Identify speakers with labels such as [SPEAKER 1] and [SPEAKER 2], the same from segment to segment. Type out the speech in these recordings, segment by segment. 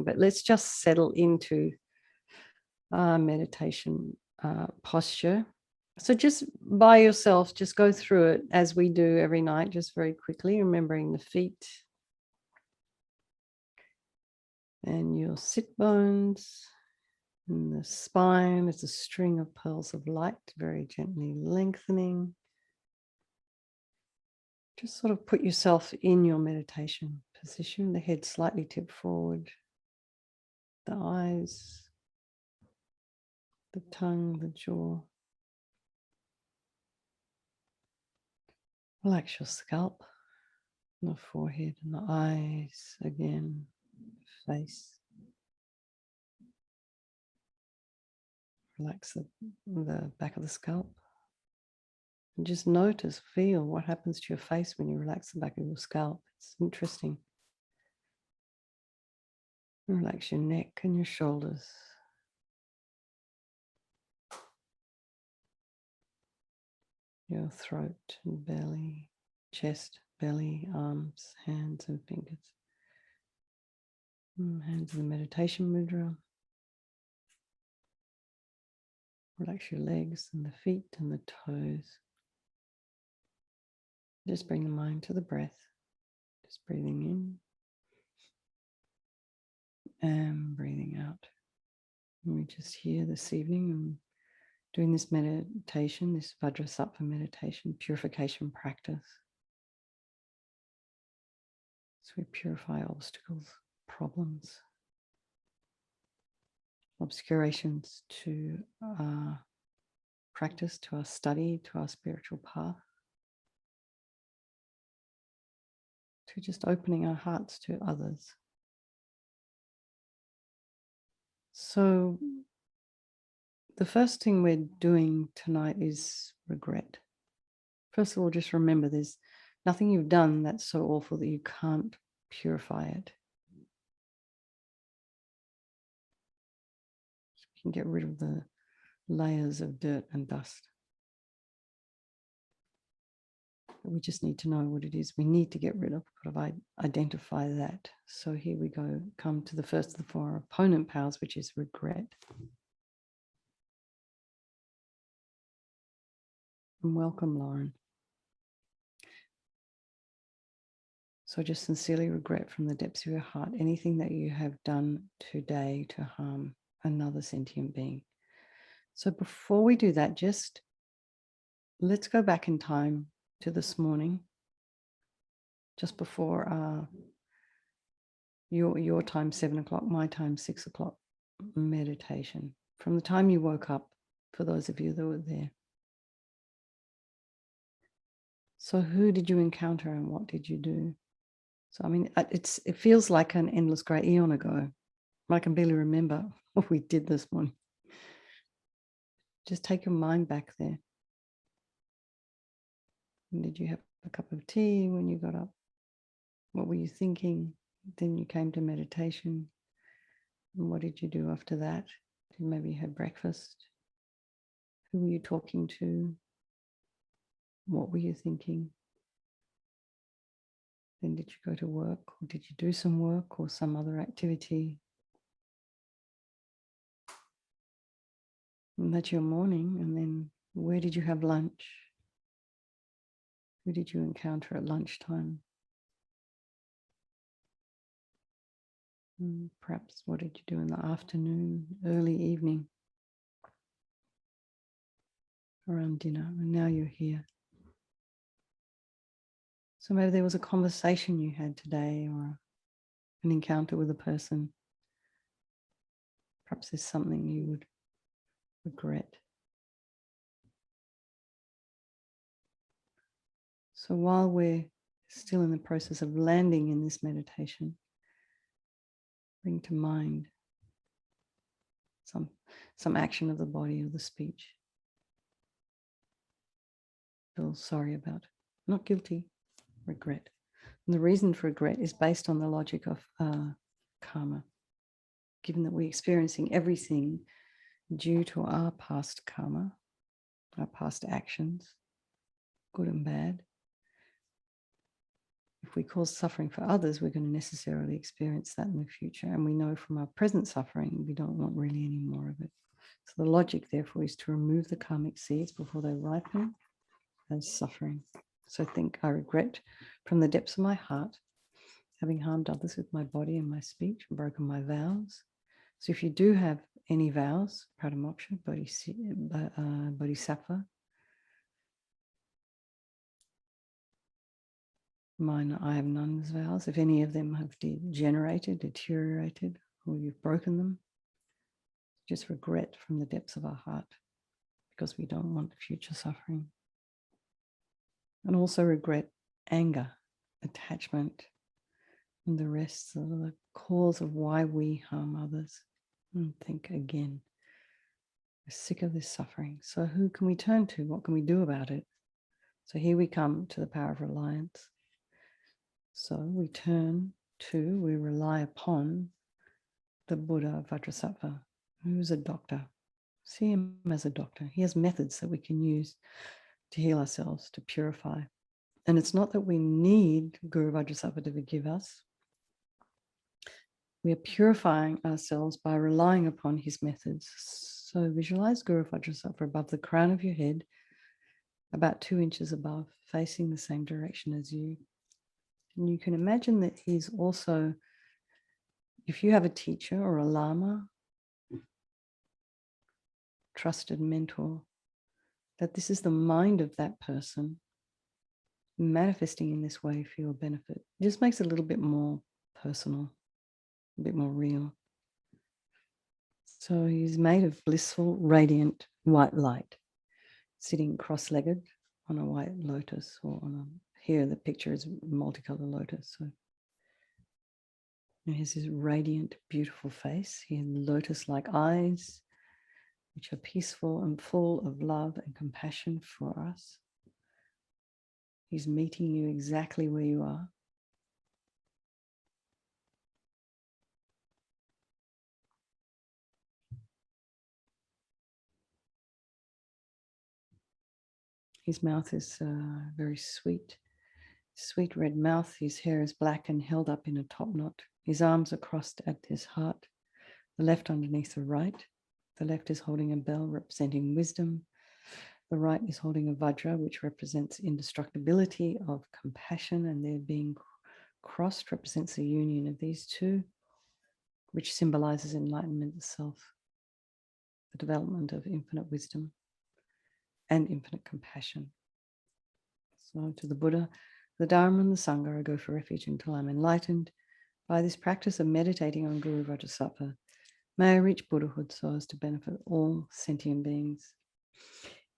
[SPEAKER 1] going, but let's just settle into our meditation posture. So just by yourself, just go through it as we do every night, just very quickly, remembering the feet and your sit bones. And the spine is a string of pearls of light, very gently lengthening. Just sort of put yourself in your meditation position, the head slightly tipped forward, the eyes, the tongue, the jaw. Relax your scalp, the forehead and the eyes again, face. Relax the back of the scalp. And just notice, feel what happens to your face when you relax the back of your scalp. It's interesting. Relax your neck and your shoulders. Your throat and belly, chest, belly, arms, hands and fingers. Hands in the meditation mudra. Relax your legs and the feet and the toes. Just bring the mind to the breath. Just breathing in and breathing out. And we just here this evening, I'm doing this meditation, this Vajrasattva meditation, purification practice. So we purify obstacles, problems, obscurations to our practice, to our study, to our spiritual path. To just opening our hearts to others. So the first thing we're doing tonight is regret. First of all, just remember there's nothing you've done that's so awful that you can't purify it. You can get rid of the layers of dirt and dust. We just need to know what it is we need to get rid of. We've got to identify that. So here we go. Come to the first of the four opponent powers, which is regret. And welcome, Lauren. So just sincerely regret from the depths of your heart anything that you have done today to harm another sentient being. So before we do that, just let's go back in time to this morning, just before your time, 7 o'clock, my time, 6 o'clock meditation. From the time you woke up, for those of you that were there. So who did you encounter and what did you do? So, I mean, it feels like an endless great eon ago. I can barely remember what we did this morning. Just take your mind back there. Did you have a cup of tea when you got up? What were you thinking? Then you came to meditation. And what did you do after that? Maybe you had breakfast. Who were you talking to? What were you thinking? Then did you go to work, or did you do some work or some other activity? And that's your morning. And then where did you have lunch? Who did you encounter at lunchtime? Perhaps what did you do in the afternoon, early evening, around dinner? And now you're here. So maybe there was a conversation you had today or an encounter with a person. Perhaps there's something you would regret. So while we're still in the process of landing in this meditation, bring to mind some action of the body or the speech. Feel sorry about, not guilty, regret. And the reason for regret is based on the logic of karma. Given that we're experiencing everything due to our past karma, our past actions, good and bad, if we cause suffering for others, we're going to necessarily experience that in the future. And we know from our present suffering, we don't want really any more of it. So the logic, therefore, is to remove the karmic seeds before they ripen as suffering. So think, I regret from the depths of my heart having harmed others with my body and my speech and broken my vows. So if you do have any vows, Pradamoksha, Bodhisattva, mine, I have none as vows. If any of them have deteriorated, or you've broken them, just regret from the depths of our heart because we don't want future suffering. And also regret anger, attachment, and the rest of the cause of why we harm others. And think again, we're sick of this suffering. So who can we turn to? What can we do about it? So here we come to the power of reliance. So we rely upon the Buddha Vajrasattva, who's a doctor. See him as a doctor. He has methods that we can use to heal ourselves, to purify. And it's not that we need Guru Vajrasattva to forgive us. We are purifying ourselves by relying upon his methods. So visualize Guru Vajrasattva above the crown of your head, about 2 inches above, facing the same direction as you. And you can imagine that he's also, if you have a teacher or a Lama, trusted mentor, that this is the mind of that person manifesting in this way for your benefit. It just makes it a little bit more personal, a bit more real. So he's made of blissful, radiant white light, sitting cross-legged on a white lotus, or on a, here the picture is multicolored lotus. So and here's his radiant, beautiful face. He has lotus-like eyes, which are peaceful and full of love and compassion for us. He's meeting you exactly where you are. His mouth is very sweet red mouth. His hair is black and held up in a top knot. His arms are crossed at his heart, the left underneath the right. The left is holding a bell representing wisdom. The right is holding a vajra, which represents indestructibility of compassion, and their being crossed represents the union of these two, which symbolizes enlightenment itself, the development of infinite wisdom and infinite compassion. So to the Buddha, the Dharma and the Sangha, I go for refuge until I'm enlightened. By this practice of meditating on Guru Vajrasattva, may I reach Buddhahood so as to benefit all sentient beings.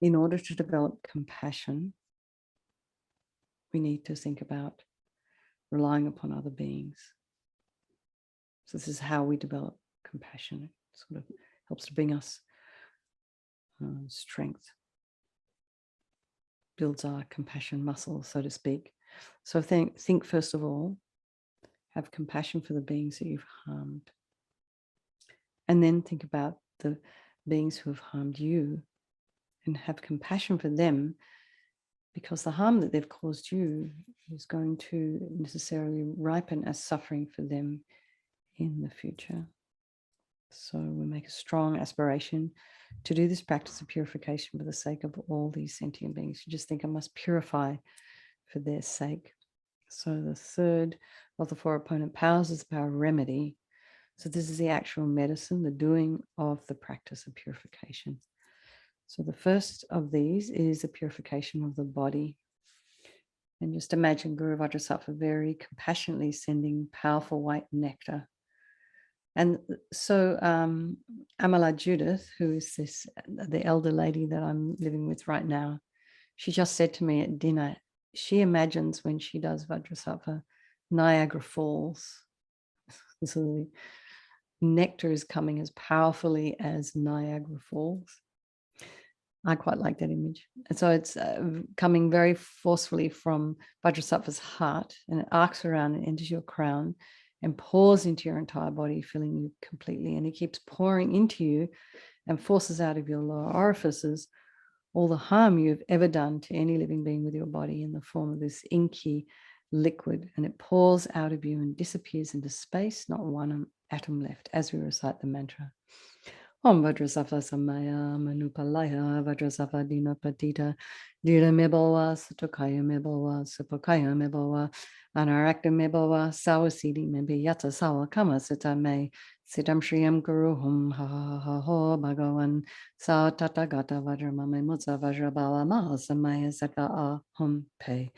[SPEAKER 1] In order to develop compassion, we need to think about relying upon other beings. So this is how we develop compassion. It sort of helps to bring us strength, builds our compassion muscle, so to speak. So think first of all, have compassion for the beings that you've harmed. And then think about the beings who have harmed you and have compassion for them, because the harm that they've caused you is going to necessarily ripen as suffering for them in the future. So we make a strong aspiration to do this practice of purification for the sake of all these sentient beings. You just think, I must purify for their sake. So the third of the 4 opponent powers is the power of remedy. So this is the actual medicine, the doing of the practice of purification. So the first of these is the purification of the body. And just imagine Guru Vajrasattva very compassionately sending powerful white nectar. And so Amala Judith, who is the elder lady that I'm living with right now, she just said to me at dinner, she imagines when she does Vajrasattva, Niagara Falls. So the nectar is coming as powerfully as Niagara Falls. I quite like that image. And so it's coming very forcefully from Vajrasattva's heart, and it arcs around and enters your crown and pours into your entire body, filling you completely. And it keeps pouring into you and forces out of your lower orifices all the harm you've ever done to any living being with your body in the form of this inky, liquid, and it pours out of you and disappears into space, not one atom left, as we recite the mantra. Om Vajrasattva Samaya Manupalaya Vajrasattva Dina Patita Dira Mebawa Satokaya Mebawa Supokaya Mebawa Anarakta Mebawa Sawasidi Mebi Yata Sawa Kama Sitame Sitam Shriyam Guruhum Ha Ha Ha Ho Bhagavan Sa Tata Gata Vajramame Mutsa Vajrabala Maha Samaya Saka Ahum Pe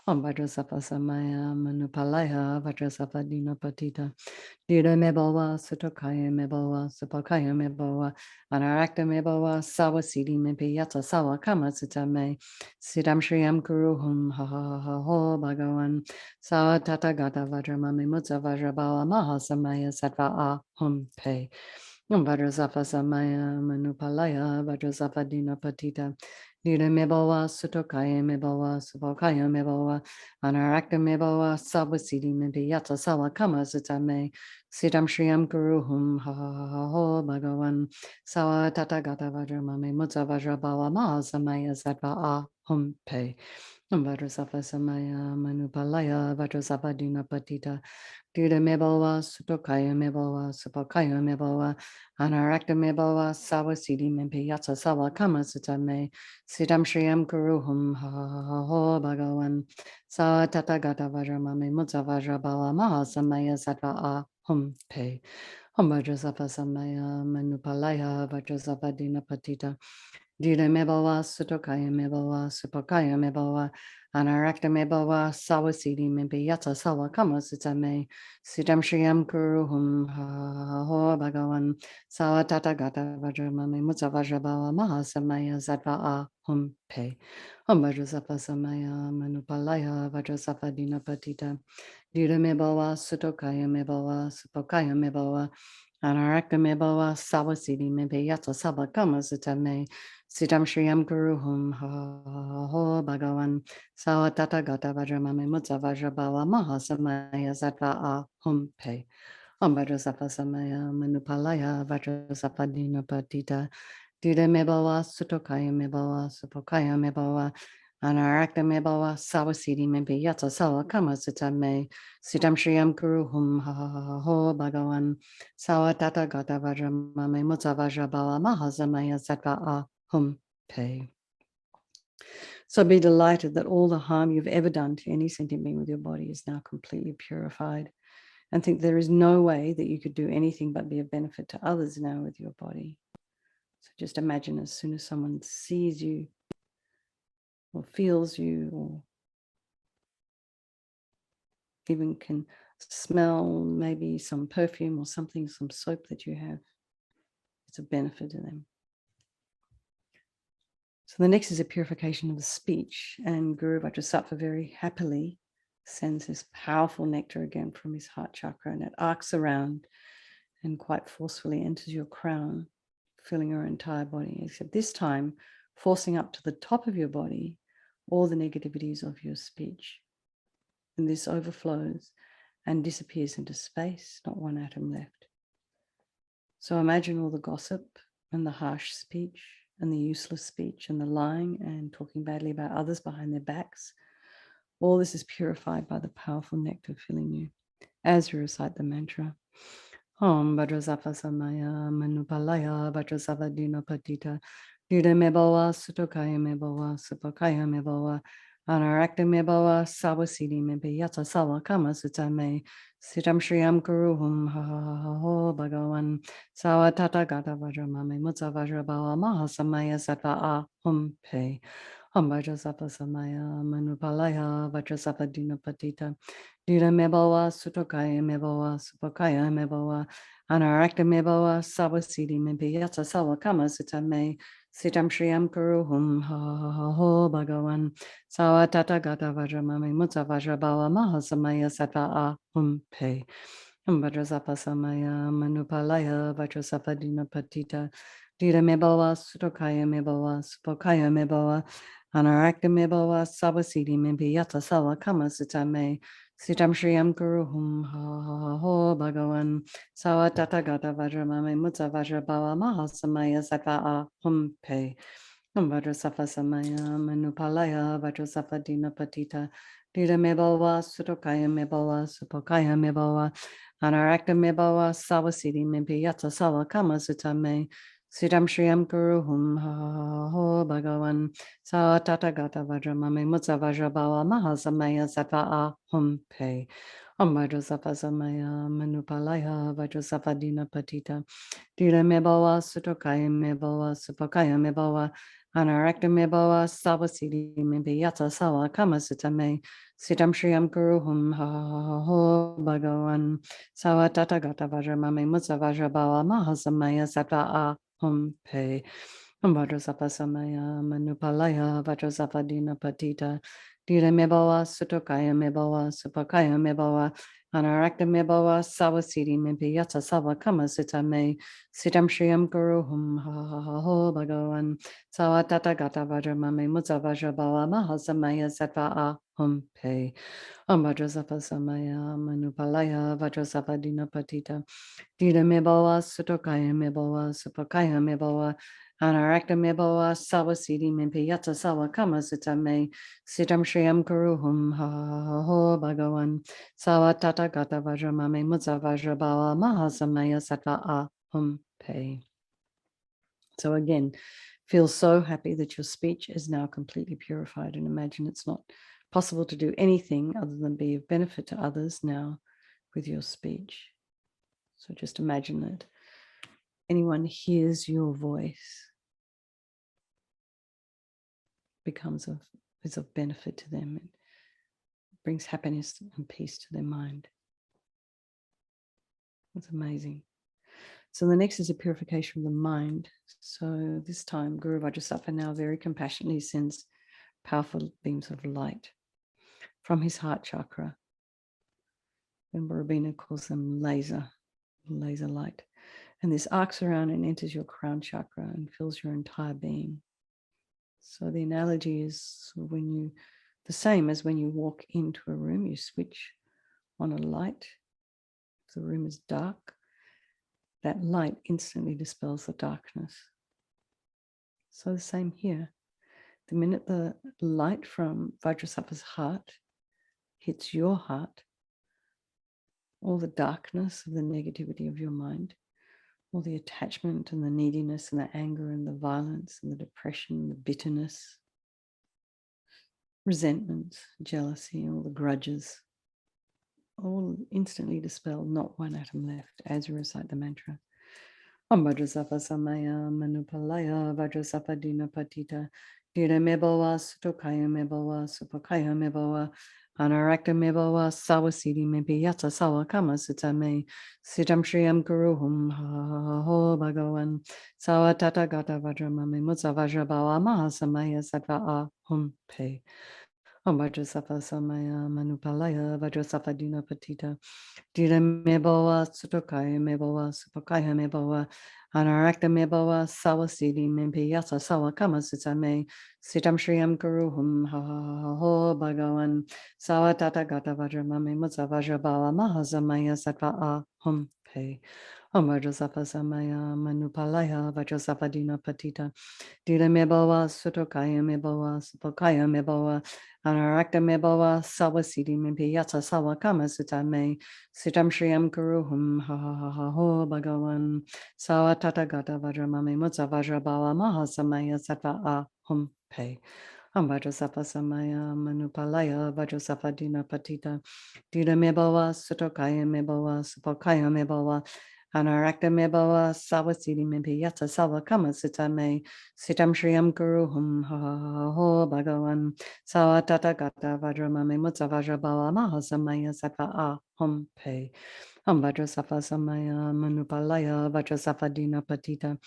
[SPEAKER 1] Om Vajrasattva Samaya Manupalaya Vajrasattva Dina Patita Dira Mebawa, Sutokaya Mebawa, Supakaya Mebawa, Anarakta Mebawa, Sawa Sidi Mepi Yata Sawa Kama Sitame, Siddham Shriyam Kuruhum, Ha Ha Ha Ho Bhagavan, Sawa Tata Gata Vajramami Mutsa Vajrabala Maha Samaya Sattva Ahum Pe. Vajrasattva Samaya Manupalaya, Vajrasattva Dina Patita, Dira Mebawa, Sutokaya Mebawa, Supakaya Mebawa, Anarakta Mebawa, Sawa Sidi Mepi Yata Sawa Kama Sitame, Siddham Shriyam Guruhum Ha Ha Ha Ho Bhagavan Sawa Tata Gata Vajramame Mutsa Vajrabala Maha Samaya Sattva Ahum Pe Vajrasattva Samaya Manupalaya Vajrasattva Dina Patita Dira Mebawa Sutokaya Mebawa Supakaya Mebawa Anarakta Mebawa Sawa Sidi Mepi Yatsa Sawa Kama Sitame Siddham Shriyam Guruhum Ha Ha Ha Ho Bhagavan Sawa Tata Gata Vajramame Mutsa Vajrabala Maha Samaya Sattva Ahum Pe Om Vajrasattva Samaya Manupalaya Vajrasattva Dina Patita Dira Mebawa Sutokaya Mebawa Supakaya Mebawa Anarakta Mebawa Sawasidi Mebi Yata Sawa Kama Sitame Siddham Shriyam Kuruhum Ha Ha Ha Ho Bhagavan Sawa Tata Gata Vajramame Mutsa Vajrabala Maha Samaya Sattva Ahum Pe Om Vajrasattva Samaya Manupalaya Vajrasattva Dina Patita Dira Mebawa Sutokaya Mebawa Supokaya Mebawa Anarakta Mebawa Sawasidi Mebi Yata Sawa Kama Sitame Siddham Shriyam Guruhum Ha Ha Ho Bhagavan Sawa Tata Gata Vajramame Mutsa Vajrabala Maha Samaya Sattva Ahum Pe Om Vajrasattva Samaya Manupalaya Vajrasattva Dina Patita Dira Mebawa Sutokaya Mebawa Supokaya Mebawa Anarakta Mebawa Sawasidi Mebi Yata Sawa Kama Sitame Siddham Shriyam Kuruhum Ha Ha Ho Bhagavan Sawa Tata Gata Vajramame Mutsa Vajrabala Maha Samaya Sattva Ahum Pe. So be delighted that all the harm you've ever done to any sentient being with your body is now completely purified, and think there is no way that you could do anything but be of benefit to others now with your body. So just imagine as soon as someone sees you or feels you or even can smell maybe some perfume or something, some soap that you have, it's a benefit to them. So the next is a purification of the speech, and Guru Vajrasattva very happily sends this powerful nectar again from his heart chakra, and it arcs around and quite forcefully enters your crown, filling your entire body, except this time forcing up to the top of your body all the negativities of your speech. And this overflows and disappears into space, not one atom left. So imagine all the gossip and the harsh speech and the useless speech and the lying and talking badly about others behind their backs. All this is purified by the powerful nectar filling you as you recite the mantra. Om Vajrasattva Samaya Manupalaya Vajrasattva Dina Patita Dira Mebawa Sutokaya Mebawa Supakaya Mebawa Anarakta Mebawa Sawasidi Mebi Yata Sawa Kama Sutame Siddham Shriyam Kuruhum Ha Ha Ha Ho Bhagavan Sawa Tata Gata Vajramame Mutsa Vajrabala Maha Samaya Sattva Ahum Pe Om Vajrasattva Samaya Manupalaya Vajrasattva Dina Patita Dira Mebawa Sutokaya Mebawa Supakaya Mebawa Anarakta Mebawa Sawasidi Mebi Yata Sawa Kama Sutame Siddham Shriyam Kuruhum Ha Ha Ha Ho Bhagavan Sawa Tata Gata Vajramame Mutsa Vajrabala Maha Samaya Sattva Ahum Pe Vajrasattva Samaya Manupalaya Vajrasattva Dina Patita Dira Mebawa Sutokaya Mebawa Supakaya Mebawa Anarakta Mebawa Sawasidi Mebi Yata Sawa Kama Sutame Siddham Shriyam Kuruhum Ha Ha Ho Bhagavan Sawa Tata Gata Vajramame Mutsa Vajrabala Maha Samaya Sattva Ahum Pe Vajrasattva Samaya Manupalaya Vajrasattva Dina Patita Dida Mebawa, Sutokaya Mebawa, Supokaya Mebawa, Anarakta Mebawa, Sawasidi Mimpi Yatsa Sawa Kama Sutame, Siddham Shriyam Guru Hum Ha Ho Bhagavan, Sawa Tata Gata Vajramame Mutsa Vajrabawa Mahasamaya Sattva Hum Pe. Om Vajrasattva Samaya Manupalaya Vajrasattva Dina Patita. Dida Mebawa, Sutokaya Mebawa, Supokaya Mebawa, Anarakta Mebawa, Sawasidi Mimpi Yatsa Sawa Kama Sutame, Siddham Shriyam Guru Hum Ha Ho Bhagavan, Sawa Tata Gata Vajramame Mutsa Vajrabawa Mahasamaya Sattva Hum Pe. Vajrasattva Samaya Manupalaya Vajrasattva Dina Patita. Dida Mebawa, Sutokaya Mebawa, Supokaya Mebawa, Anarakta Mebawa, Sawasidi Mimpi Yatsa Sawa Kama Sutame, Siddham Shriyam Guru Hum Ha Ho Bhagavan, Sawa Tata Gata Vajramame Mutsa Vajrabawa Mahasamaya Sattva Hum Pe. Vajrasattva Samaya Manupalaya Vajrasattva Dina Patita. Dida Mebawa, Sutokaya Mebawa, Supokaya Mebawa, Anarakta Mebawa, Sawasidi Mimpi Yatsa Sawa Kama Sutame, Siddham Shriyam Guru Hum Ha Ho Bhagavan, Sawa Tata Gata Vajramame Mutsa Vajrabawa Mahasamaya Sattva Hum Pe. So again, feel so happy that your speech is now completely purified, and imagine it's not possible to do anything other than be of benefit to others now with your speech. So just imagine that anyone hears your voice is of benefit to them. It brings happiness and peace to their mind. It's amazing. So the next is a purification of the mind. So this time, Guru Vajrasattva now very compassionately sends powerful beams of light from his heart chakra. And Rabina calls them laser light. And this arcs around and enters your crown chakra and fills your entire being. So the analogy is the same as when you walk into a room, you switch on a light. If the room is dark, that light instantly dispels the darkness. So the same here. The minute the light from Vajrasattva's heart hits your heart, all the darkness of the negativity of your mind, all the attachment and the neediness and the anger and the violence and the depression and the bitterness, resentment, jealousy, all the grudges, all instantly dispelled, not one atom left, as you recite the mantra. Om Vajrasattva Samaya Manupalaya Vajrasattva Dina Patita Dira Mebawa Sutokaya Mebawa Supakaya Mebawa Anarakta Mebawa Sawasidi Mebi Yatsa Sawa Kama Sutame Siddham Shriyam Guru Hum Ha Ho Bhagavan Sawa Tata Gata Vajramame Mutsa Vajrabawa Mahasamaya Sattva Hum Pe. Om Vajrasattva Samaya Manupalaya Vajrasattva Dina Patita Dira Mebawa Sutokaya Mebawa Supakaya Mebawa Anarakta Mebawa Sawasidi Mimpi Yasa Sawa Kama Sutame Siddham Shriyam Guru Hum Ha Ho Bhagavan Sawa Tata Gata Vajramame Mutsa Vajrabawa Mahasamaya Sattva Hum Pe. Om Vajrasattva Samaya Manupalaya Vajrasattva Dina Patita Dira Mebawa Sutokaya Mebawa Supakaya Mebawa Anarakta Mebawa Sawasidi Mimpi Yatsa Sawa Kama Sutame Siddham Shriyam Guru Hum Ha Ho Bhagavan Sawa Tata Gata Vajramame Mutsa Vajrabawa Mahasamaya Sattva Hum Pe. Om Vajrasattva Samaya Manupalaya Vajrasattva Dina Patita Dira Mebawa Sutokaya Mebawa Supakaya Mebawa Anarakta Mebawa Sawasidi Mimpi Yatsa Sawa Kama Sutame Siddham Shriyam Guru Hum Ha Ho Bhagavan Sawa Tata Gata Vajramame Mutsa Vajrabawa Mahasamaya Sattva Hum Pe. Om Vajrasattva Samaya Manupalaya Vajrasattva Dina Patita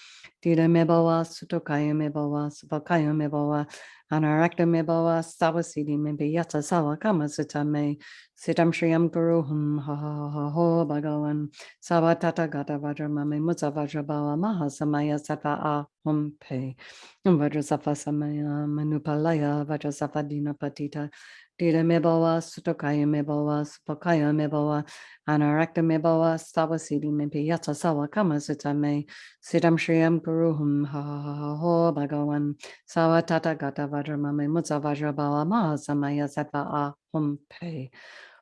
[SPEAKER 1] Dira Mebawa Sutokaya Mebawa Supakaya Mebawa Anarakta Mebawa Sawasidi Mimpi Yatsa Sawa Kama Sutame Siddham Shriyam Guru Hum Ha Ho Bhagavan Sawa Tata Gata Vajramame Mutsa Vajrabawa Mahasamaya Sattva Hum Pe. Vajrasattva Samaya Manupalaya Vajrasattva Dina Patita Dira Mebawa, Sutokaya Mebawa, Supokaya Mebawa, Anarakta Mebawa, Sawasidi Mepi Yata Sawa Kama Sutame, Siddham Shriyam Guruhum Ha Ha Ha Ha Ho Bhagawan, Sawa Tata Gata Vajramame Mutsa Vajrabawa Maha Samaya Sattva Ah Hum Pe.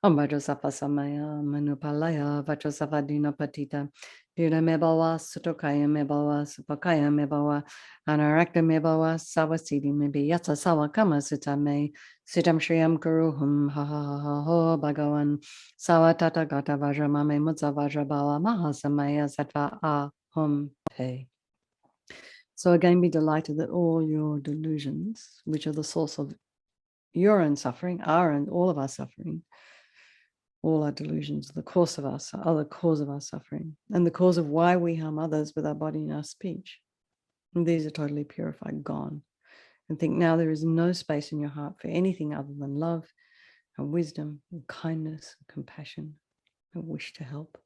[SPEAKER 1] Vajrasattva Samaya Manupalaya Vajrasattva Patita Dira Mebawa Sutokaya Mebawa Supakaya Mebawa Anarakta Mebawa Sawasidi Mebi Yata Sawa Kama Sutame Siddham Shriyam Guruhum Ha Ha Ha Ha Ho Bhagawan Sawa Tata Gata Vajramame Mutsa Vajrabawa Maha Samaya Sattva Ah Hum Pe. So again, be delighted that all your delusions, which are the source of your own suffering, our and all of our suffering, all our delusions, the cause of are the cause of our suffering, and the cause of why we harm others with our body and our speech. And these are totally purified, gone. And think now there is no space in your heart for anything other than love and wisdom and kindness and compassion and wish to help.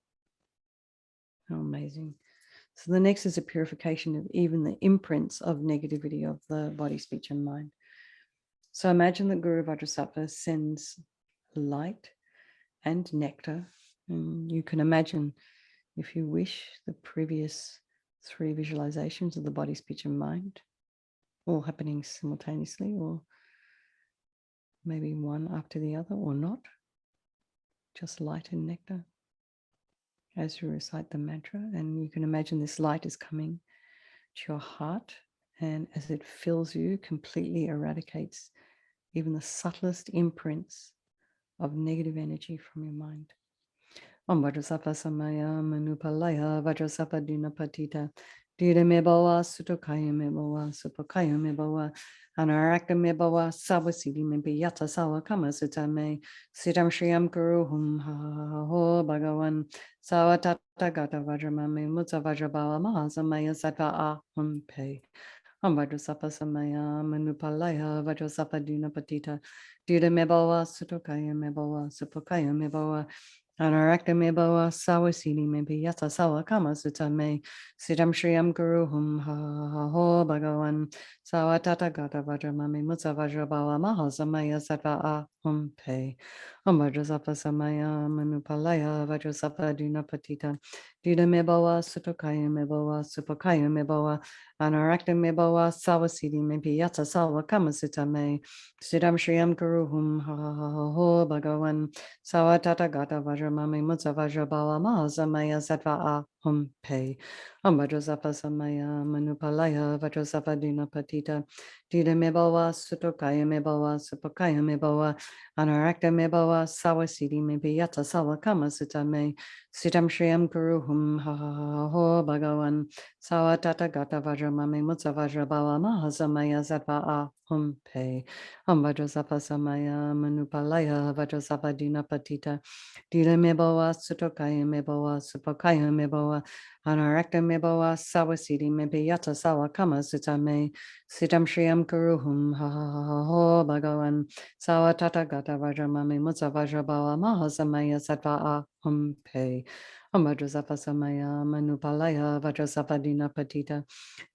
[SPEAKER 1] How amazing. So the next is a purification of even the imprints of negativity of the body, speech, and mind. So imagine that Guru Vajrasattva sends light and nectar. And you can imagine, if you wish, the previous 3 visualizations of the body, speech, and mind, all happening simultaneously, or maybe one after the other, or not. Just light and nectar as you recite the mantra. And you can imagine this light is coming to your heart, and as it fills you, completely eradicates even the subtlest imprints of negative energy from your mind. Om Vajrasattva Samaya Manupalaya Vajrasattva Dinapatita Dira Mebawa Sutokaya Mebawa Supokaya Mebawa Anarakta Mebawa Sawasidi Mebi Yata Sawa Kama Sutame Siddham Shriyam Guruhum Ha Ha Ha Ho Bhagawan Sawa Tata Gata Vajramame Mutsa Vajrabawa Mahasamaya Sattva Ahum Pe. Om Vajrasattva Samaya Manupalaya Vajrasattva Dinapatita Dira Mebawa Sutokaya Mebawa Supokaya Mebawa Anarakta Mebawa Sawasini Mebi Yata Sawa Kama Sutame Siddham Shriyam Guruhum Ha Ha Ha Ho Bhagawan Sawa Tata Gata Vajramame Mutsa Vajrabawa Mahasamaya Sattva Ahum Pe. Om Vajrasattva Samaya Manupalaya Vajrasattva Dinapatita Dida Mebawa Sutokaya Mebawa Supakaya Mebawa Anarakta Mebawa Sawasidi Mebi Yata Sawa Kama Sutame Siddham Shriyam Guruhum Ha Ha Ha Ho Bhagawan Sawa Tata Gata Vajramame Mutsa Vajrabawa Mahasamaya Sattva Ahum Pe. Om Vajrasattva Samaya Manupalaya Vajrasattva Dinapatita Dida Mebawa Sutokaya Mebawa Supakaya Mebawa Anarakta Mebawa Sawasidi Mebi Yata Sawa Kama Sutame Siddham Shriyam Guruhum Ha Ha Ha Ho Bhagawan Sawa Tata Gata Vajramame Mutsa Vajrabawa Mahasamaya Sattva Ahum Pe. Om Vajrasattva Samaya Manupalaya Vajrasattva Dinapatita Dila Mebawa Sutokaya Mebawa Supakaya Mebawa Anarakta Mebawa Sawasidi Mebi Yata Sawa Kama Sutame Siddham Shriyam Guruhum Ha Ha Ha Ho Bhagawan Sawa Tata Gata Vajramame Mutsa Vajrabawa Mahasamaya Sattva Ahum Pe. Om Vajrasattva Samaya Manupalaya Vajrasattva Dinapatita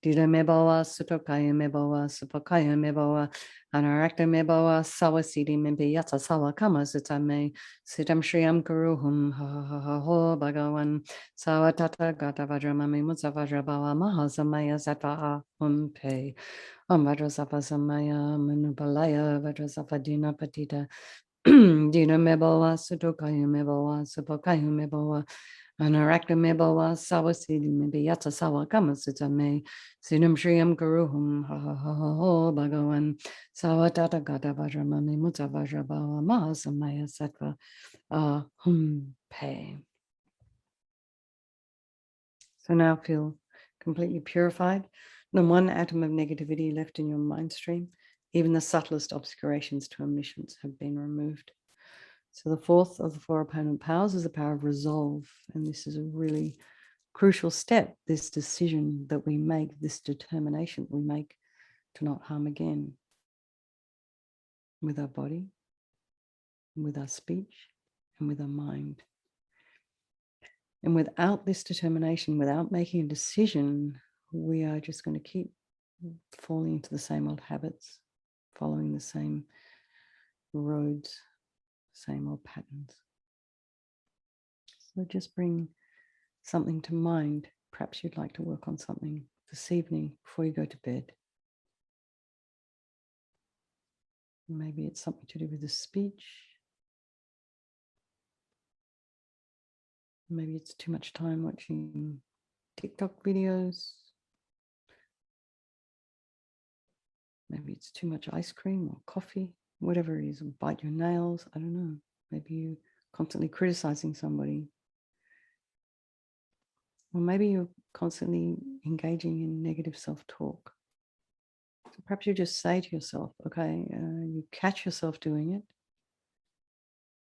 [SPEAKER 1] Dila Mebawa Sutokaya Mebawa Supakaya Mebawa Anarakta Mebawa Sawasidi Mebi Yata Sawa Kama Sutame Siddham Shriyam Guruhum Ha Ha Ha Ha Ho Bhagawan Sawa Tata Gata Vajramame Mutsa Vajrabawa Mahasamaya Sattva Ahum Pe. Om Vajrasattva Samaya Manupalaya Vajrasattva Dinapatita Dina Mebawa Sutokaya Mebawa Supakaya Mebawa Anarakta Mebawa Sawasidi Mebi Yata Sawa Kama Sutame Siddham Shriyam Guruhum Ha Ha Ha Ha Ho Bhagawan Sawa Tata Gata Vajramame Mutsa Vajrabawa Mahasamaya Sattva Ahum Pe. So now feel completely purified. No one atom of negativity left in your mind stream. Even the subtlest obscurations to omissions have been removed. So the fourth of the 4 opponent powers is the power of resolve. And this is a really crucial step, this decision that we make, this determination we make to not harm again with our body, with our speech, and with our mind. And without this determination, without making a decision, we are just going to keep falling into the same old habits, following the same roads, same old patterns. So just bring something to mind. Perhaps you'd like to work on something this evening before you go to bed. Maybe it's something to do with the speech. Maybe it's too much time watching TikTok videos. Maybe it's too much ice cream or coffee, whatever it is, or bite your nails. I don't know. Maybe you're constantly criticizing somebody. Or maybe you're constantly engaging in negative self-talk. So perhaps you just say to yourself, okay, you catch yourself doing it.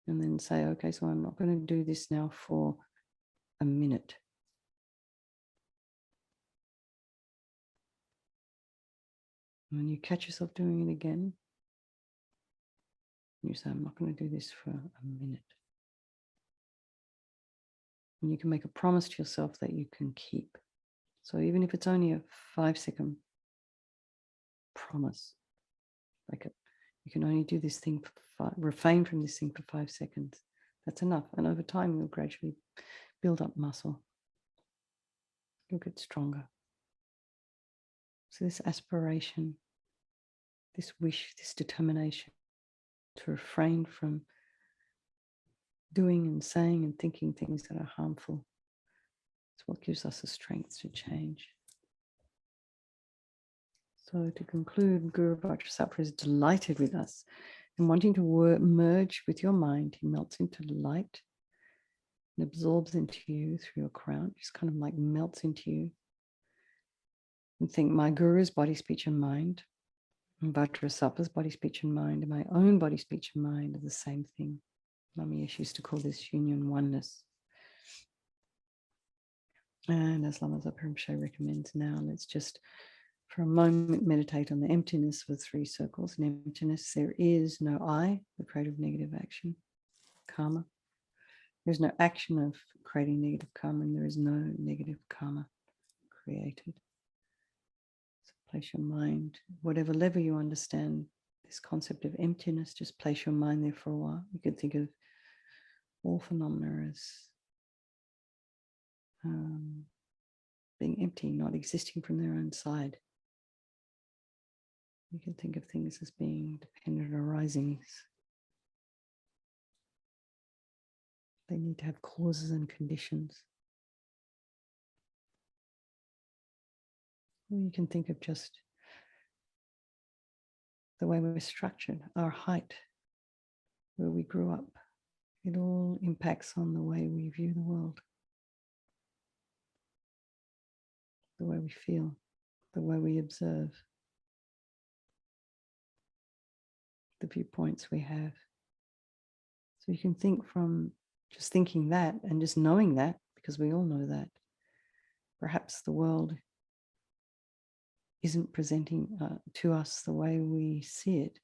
[SPEAKER 1] And then say, okay, so I'm not going to do this now for a minute. And when you catch yourself doing it again, you say, I'm not going to do this for a minute. And you can make a promise to yourself that you can keep. So even if it's only a 5-second promise, like you can only do this thing, refrain from this thing for 5 seconds. That's enough. And over time, you'll gradually build up muscle. You'll get stronger. So this aspiration, this wish, this determination to refrain from doing and saying and thinking things that are harmful, it's what gives us the strength to change. So to conclude, Guru Vajrasattva is delighted with us and wanting to merge with your mind. He melts into light and absorbs into you through your crown, just kind of like melts into you. And think my Guru's body, speech, and mind, and Vajrasattva's body, speech, and mind, and my own body, speech, and mind are the same thing. LAMA YESHE used to call this union oneness. And as Lama Rinpoche recommends now, let's just for a moment meditate on the emptiness of the 3 circles. In emptiness, there is no I, the creative negative action, karma. There's no action of creating negative karma, and there is no negative karma created. So place your mind, whatever level you understand this concept of emptiness, just place your mind there for a while. You can think of all phenomena as being empty, not existing from their own side. You can think of things as being dependent arisings. They need to have causes and conditions. Or you can think of just the way we're structured, our height, where we grew up. It all impacts on the way we view the world, the way we feel, the way we observe, the viewpoints we have. So you can think from just thinking that and just knowing that, because we all know that, perhaps the world isn't presenting to us the way we see it.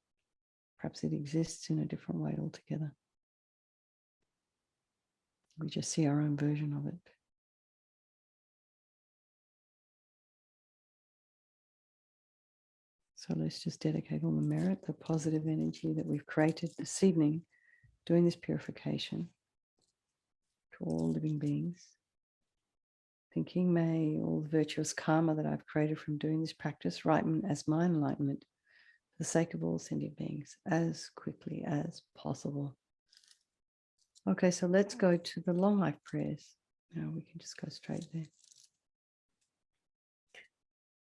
[SPEAKER 1] Perhaps it exists in a different way altogether. We just see our own version of it. So let's just dedicate all the merit, the positive energy that we've created this evening, doing this purification to all living beings. Thinking, may all the virtuous karma that I've created from doing this practice ripen as my enlightenment for the sake of all sentient beings as quickly as possible. Okay, so let's go to the long life prayers. Now we can just go straight there.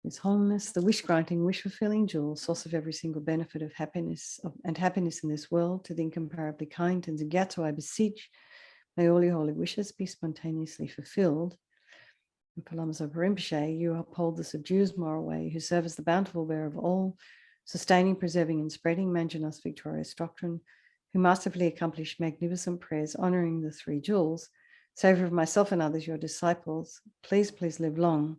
[SPEAKER 1] His wholeness, the wish-granting, wish-fulfilling jewel, source of every single benefit of happiness and happiness in this world, to the incomparably kind Tenzin, I beseech, may all your holy wishes be spontaneously fulfilled. And for Lama Rinpoche, you uphold the subdued moral way, who serve as the bountiful bearer of all, sustaining, preserving, and spreading Manjana's victorious doctrine, who masterfully accomplish magnificent prayers, honoring the 3 jewels, savor of myself and others, your disciples. Please, please live long.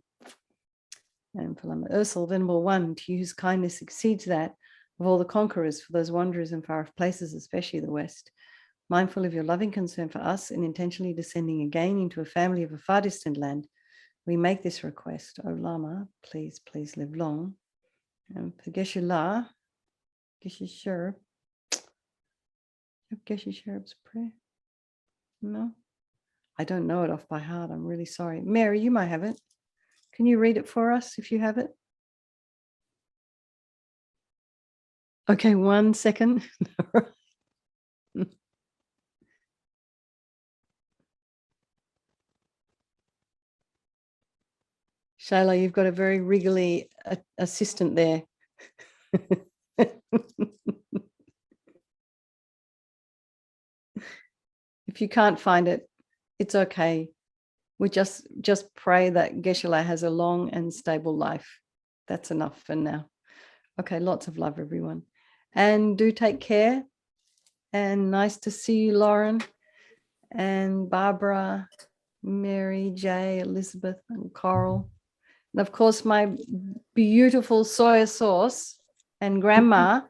[SPEAKER 1] And for Lama Ursel, Venerable One, to you whose kindness exceeds that of all the conquerors, for those wanderers in far-off places, especially the West, mindful of your loving concern for us and intentionally descending again into a family of a far distant land, we make this request. O Lama, please, please live long. And for Geshe La, Geshe Sher, Have Geshe Cherub's prayer? No? I don't know it off by heart. I'm really sorry. Mary, you might have it. Can you read it for us if you have it? Okay, 1 second. Shayla, you've got a very wriggly assistant there. If you can't find it, it's okay. We just pray that Geshe-la has a long and stable life. That's enough for now. Okay, lots of love, everyone. And do take care. And nice to see you, Lauren, and Barbara, Mary, Jay, Elizabeth, and Coral. And of course, my beautiful soy sauce and grandma.